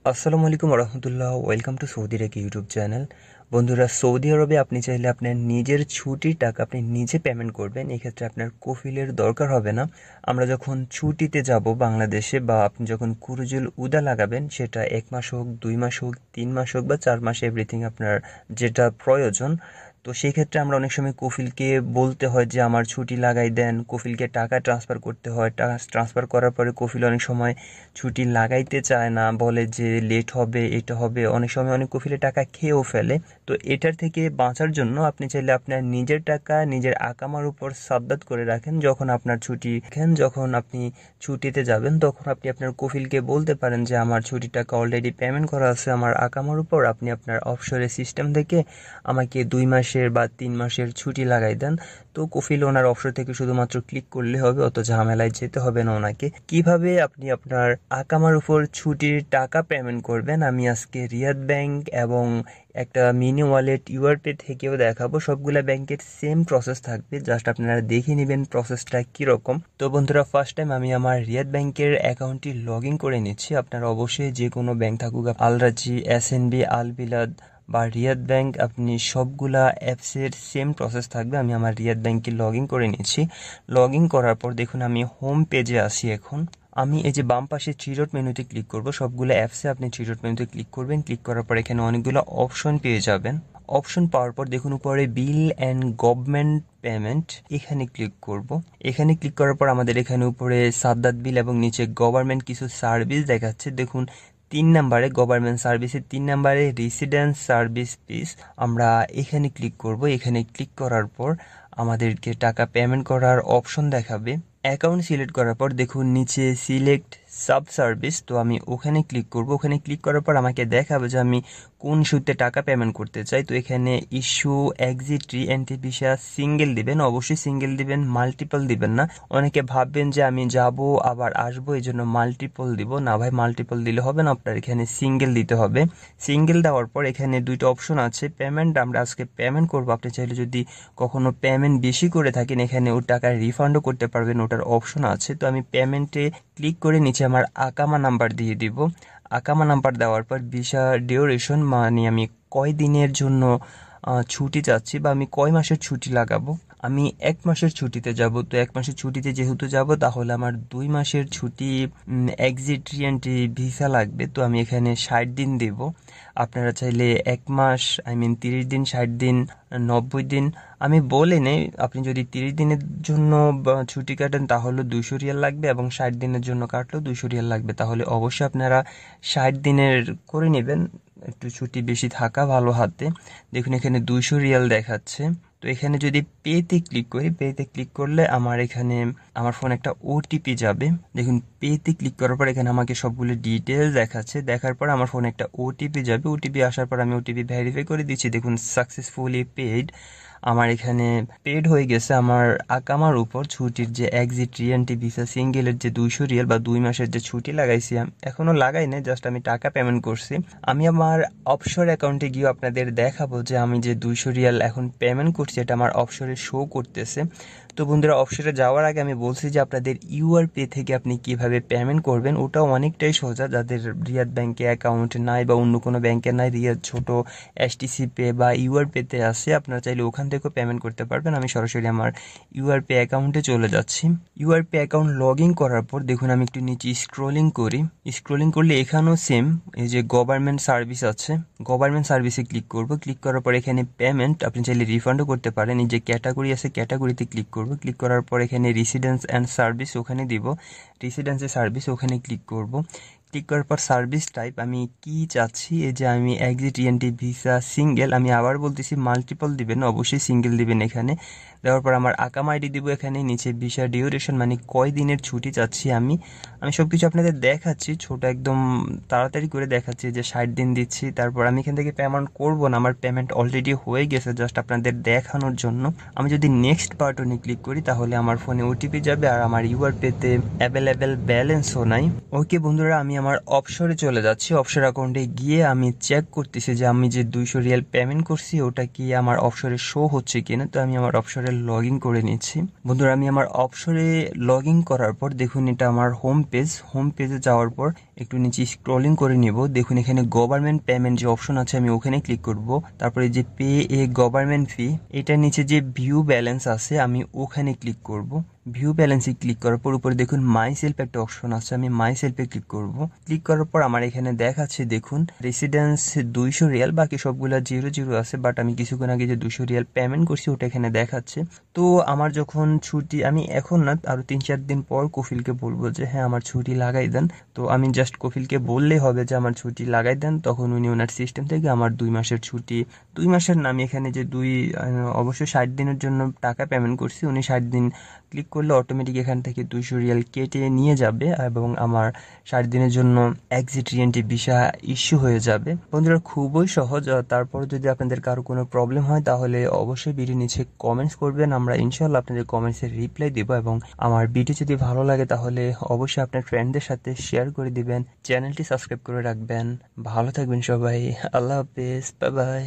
আসসালামু আলাইকুম রহমতুল্লাহ। ওয়েলকাম টু সৌদি রেক ইউটিউব চ্যানেল। বন্ধুরা, সৌদি আরবে আপনি চাইলে আপনার নিজের ছুটির টাকা আপনি নিজে পেমেন্ট করবেন। এক্ষেত্রে আপনার কফিলের দরকার হবে না। আমরা যখন ছুটিতে যাব বাংলাদেশে, বা আপনি যখন কুরুজুল উদা লাগাবেন, সেটা 1 মাস হোক, 2 মাস হোক, 3 মাস হোক বা 4 মাস, এভরিথিং আপনার যেটা প্রয়োজন। তো সেই ক্ষেত্রে আমরা অনেক সময় কফিলকে বলতে হয় যে আমার ছুটি লাগাই দেন, কফিলকে টাকা ট্রান্সফার করতে হয়। টাকা ট্রান্সফার করার পরে কফিল অনেক সময় ছুটি লাগাইতে চায় না, বলে যে লেট হবে, এটা হবে। অনেক সময় অনেক কফিলে টাকা খেয়েও ফেলে। তো এটার থেকে বাঁচার জন্য আপনি চাইলে আপনার নিজের টাকা নিজের আকামার উপর সাদ্দাত করে রাখেন। যখন আপনার ছুটি যখন আপনি ছুটিতে যাবেন, তখন আপনি আপনার কফিলকে বলতে পারেন যে আমার ছুটির টাকা অলরেডি পেমেন্ট করা আছে আমার আকামার উপর, আপনি আপনার অফশোরের সিস্টেম থেকে আমাকে 2 মাসের বা 3 মাসের ছুটি লাগাই দেন। তো কফিল ওনার অফশোর থেকে শুধুমাত্র ক্লিক করলে হবে, অত ঝামেলায় যেতে হবে না ওনাকে। কিভাবে আপনি আপনার আকামার উপর ছুটির টাকা পেমেন্ট করবেন, আমি আজকে রিয়াদ ব্যাংক এবং একটা মিনি ওয়ালেট ইউআরপে থেকেও দেখাবো। সবগুলা ব্যাংকের সেম প্রসেস থাকবে, জাস্ট আপনারা দেখে নেবেন প্রসেসটা কিরকম। তো বন্ধুরা, ফার্স্ট টাইম আমি আমার রিয়াদ ব্যাংকের অ্যাকাউন্টটি লগ ইন করে নিচ্ছি। আপনারা অবশ্যই যে কোনো ব্যাংক থাকুক, আল রাজি, এসএনবি, আল বিলাদ বা রিয়াদ ব্যাংক, আপনি সবগুলা অ্যাপসের সেম প্রসেস থাকবে। আমি আমার রিয়াদ ব্যাংকে লগ ইন করে নিচ্ছি। লগ ইন করার পর দেখুন আমি হোম পেজে আসি। এখন আমি এই যে বাম পাশে থ্রি ডট মেনুতে ক্লিক করব। সবগুলো অ্যাপসে আপনি থ্রি ডট মেনুতে ক্লিক করবেন। ক্লিক করার পর এখানে অনেকগুলো অপশন পেয়ে যাবেন। অপশন পাওয়ার পর দেখুন উপরে বিল অ্যান্ড গভর্নমেন্ট পেমেন্ট, এখানে ক্লিক করব। এখানে ক্লিক করার পর আমাদের এখানে উপরে সাদ্দাত বিল এবং নিচে গভর্নমেন্ট কিছু সার্ভিস দেখাচ্ছে। দেখুন 3 নম্বরে গভর্নমেন্ট সার্ভিসের 3 নম্বরে রেসিডেন্স সার্ভিস ফিস, আমরা এখানে ক্লিক করব। এখানে ক্লিক করার পর আমাদেরকে টাকা পেমেন্ট করার অপশন দেখাবে। অ্যাকাউন্ট সিলেক্ট করার পর দেখুন নিচে সিলেক্ট সাব সার্ভিস, তো আমি ওখানে ক্লিক করব। ওখানে ক্লিক করার পর আমাকে দেখাবে যে আমি কোন ইস্যুতে টাকা পেমেন্ট করতে চাই। তো এখানে ইস্যু, এক্সিট, রি এন্ট্রি ভিসা সিঙ্গেল দিবেন, অবশ্যই সিঙ্গেল দিবেন, মাল্টিপল দিবেন না। অনেকে ভাববেন যে আমি যাব আবার আসবো, এই জন্য মাল্টিপল দিব না। ভাই, মাল্টিপল দিলে হবে না, আপনার এখানে সিঙ্গেল দিতে হবে। সিঙ্গেল দেওয়ার পর এখানে দুইটা অপশন আছে। পেমেন্ট, আমরা আজকে পেমেন্ট করব। আপনি চাইলে যদি কখনো পেমেন্ট বেশি করে থাকেন, এখানে ওই টাকা রিফান্ডও করতে পারবেন, ওটার অপশন আছে। তো আমি পেমেন্টে ক্লিক করে নিচে আমার আকামা নাম্বার দিয়ে দিব। আকামা নাম্বার দেওয়ার পর ভিসা ডিউরেশন, মানে আমি কয় দিনের জন্য ছুটি চাচ্ছি বা আমি কয় মাসের ছুটি লাগাবো। আমি 1 মাসের ছুটিতে যাব। তো 1 মাসের ছুটিতে যেহেতু যাব, তাহলে আমার 2 মাসের ছুটি এক্সিট রি এন্ট্রি ভিসা লাগবে। তো আমি এখানে 60 দিন দেব। আপনারা চাইলে 1 মাস, 30 দিন, 60 দিন, 90 দিন, আমি বলে নেই। আপনি যদি 30 দিনের জন্য ছুটি কাটেন তাহলে 200 রিয়াল লাগবে, এবং 60 দিনের জন্য কাটলেও 200 রিয়াল লাগবে। তাহলে অবশ্যই আপনারা 60 দিনের করে নেবেন, একটু ছুটি বেশি থাকা ভালো হাতে। দেখুন এখানে 200 রিয়াল দেখাচ্ছে। তো এখানে যদি পেতে ক্লিক করি, পেতে ক্লিক করলে আমার এখানে আমার ফোন একটা ওটিপি যাবে। দেখুন পেতে ক্লিক করার পর এখানে আমাকে সবগুলো ডিটেলস দেখাচ্ছে। দেখার পর আমার ফোনে একটা ওটিপি যাবে। ওটিপি আসার পর আমি ওটিপি ভেরিফাই করে দিচ্ছি। দেখুন সাকসেসফুলি পেইড, আমার এখানে পেড হয়ে গেছে। আমার আকামার উপর ছুটির যে এক্সিট, রি এন্ট্রি ভিসা সিঙ্গেলের যে 200 রিয়াল বা 2 মাসের যে ছুটি লাগাইছি, এখনো লাগাই নাই, জাস্ট আমি টাকা পেমেন্ট করছি। আমি আমার অফশোর অ্যাকাউন্টে গিয়ে আপনাদের দেখাবো যে আমি যে 200 রিয়াল এখন পেমেন্ট করছি, এটা আমার অফশোরে শো করতেছে। তো বন্ধুরা, অফশোরে যাওয়ার আগে আমি বলছি যে আপনাদের ইউআর পে থেকে আপনি কিভাবে পেমেন্ট করবেন, ওটাও অনেকটাই সোজা। যাদের রিয়াদ ব্যাংকে অ্যাকাউন্ট নাই বা অন্য কোনো ব্যাংকে নাই, রিয়াদ ছোট এসটিসি পে বা ইউআর পেতে আসে, আপনারা চাইলে ওখান থেকেও পেমেন্ট করতে পারবেন। আমি সরাসরি আমার ইউআর পে অ্যাকাউন্টে চলে যাচ্ছি। Your pay account log in করার পর দেখুন আমি একটু নিচে স্ক্রলিং করি। স্ক্রলিং করলে এখানেও সেম, এই যে গভর্নমেন্ট সার্ভিস আছে, গভর্নমেন্ট সার্ভিসে ক্লিক করব। ক্লিক করার পর এখানে পেমেন্ট, আপনি চাইলে রিফান্ডও করতে পারেন। এই যে ক্যাটাগরি আছে, ক্যাটাগরিতে ক্লিক করব। ক্লিক করার পর এখানে রেসিডেন্স অ্যান্ড সার্ভিস ওখানে দিব, রেসিডেন্সের সার্ভিস ওখানে ক্লিক করব। ক্লিক করার পর সার্ভিস টাইপ আমি কি চাচ্ছি, এই যে আমি এক্সিট, রি এন্ট্রি ভিসা সিঙ্গেল, আমি আবার বলতেছি মাল্টিপল দিবেন, অবশ্যই সিঙ্গেল দিবেন। এখানে দেওয়ার পর আমার আকাম আইডি দিব। এখানে নিচে ভিসা ডিউরেশন, মানে কয় দিনের ছুটি চাচ্ছি আমি আমি সব কিছু আপনাদের দেখাচ্ছি, ছোট একদম তাড়াতাড়ি করে দেখাচ্ছি যে 60 দিন দিচ্ছি। তারপর আমি এখান থেকে পেমেন্ট করব না, আমার পেমেন্ট অলরেডি হয়ে গেছে, জাস্ট আপনাদের দেখানোর জন্য। আমি যদি নেক্সট বাটনে ক্লিক করি তাহলে আমার ফোনে ওটিপি যাবে, আর আমার ইউআর পেতে অ্যাভেলেবেল ব্যালেন্সও নাই। ওকে বন্ধুরা, আমি আমার অফশোরে চলে যাচ্ছি। অফশোর অ্যাকাউন্টে গিয়ে আমি চেক করতেছি যে আমি যে 200 রিয়াল পেমেন্ট করছি ওটা কি আমার অফশোরে শো হচ্ছে কিনা। তো আমি আমার অফশোরে এখানে লগ ইন করে নিচ্ছি। বন্ধুরা আমি আমার অপশনে লগ ইন করার পর দেখুন এটা আমার হোম পেজে যাওয়ার পর একটু নিচে স্ক্রলিং করে নিব। দেখুন এখানে গভর্নমেন্ট পেমেন্ট যে অপশন আছে আমি ওখানে ক্লিক করব। তারপরে যে পে এ গভর্নমেন্ট ফি, এটার নিচে যে ভিউ ব্যালেন্স আছে আমি ওখানে ক্লিক করব। ভিউ ব্যালেন্সে ক্লিক করার পর উপরে দেখুন মাই সেলফ একটা অপশন আছে, আমি মাই সেলফে ক্লিক করব। ক্লিক করার পর আমার এখানে দেখাচ্ছে দেখুন রেসিডেন্স 200 রিয়াল, বাকি সবগুলা 0 আছে, বাট আমি কিছুক্ষণ আগে যে 200 রিয়াল পেমেন্ট করছি ওটা এখানে দেখাচ্ছে। তো আমার যখন ছুটি, আমি এখন না আরো 3-4 দিন পর কফিলকে বলবো যে হ্যাঁ আমার ছুটি লাগাই দেন। তো আমি জাস্ট কফিলকে বললেই হবে যে আমার ছুটি লাগাই দেন, তখন উনি ওনার সিস্টেম থেকে আমার 2 মাসের ছুটি, 2 মাসের না, আমি এখানে যে অবশ্যই 60 দিনের জন্য টাকা পেমেন্ট করছি, উনি 60 দিন ক্লিক করলে অটোমেটিক এখান থেকে 200 রিয়াল কেটে নিয়ে যাবে এবং আমার 60 দিনের জন্য এক্সিট রিএন্ট্রি ভিসা ইস্যু হয়ে যাবে। বন্ধুরা খুবই সহজ। তারপর যদি আপনাদের কারো কোনো প্রবলেম হয় তাহলে অবশ্যই ভিডিও নিচে কমেন্টস করবেন, আমরা ইনশাল্লাহ আপনাদের কমেন্টসের রিপ্লাই দিব। এবং আমার ভিডিও যদি ভালো লাগে তাহলে অবশ্যই আপনার ফ্রেন্ডদের সাথে শেয়ার করে দিবেন, চ্যানেলটি সাবস্ক্রাইব করে রাখবেন। ভালো থাকবেন সবাই, আল্লাহ হাফেজ, বাই বাই।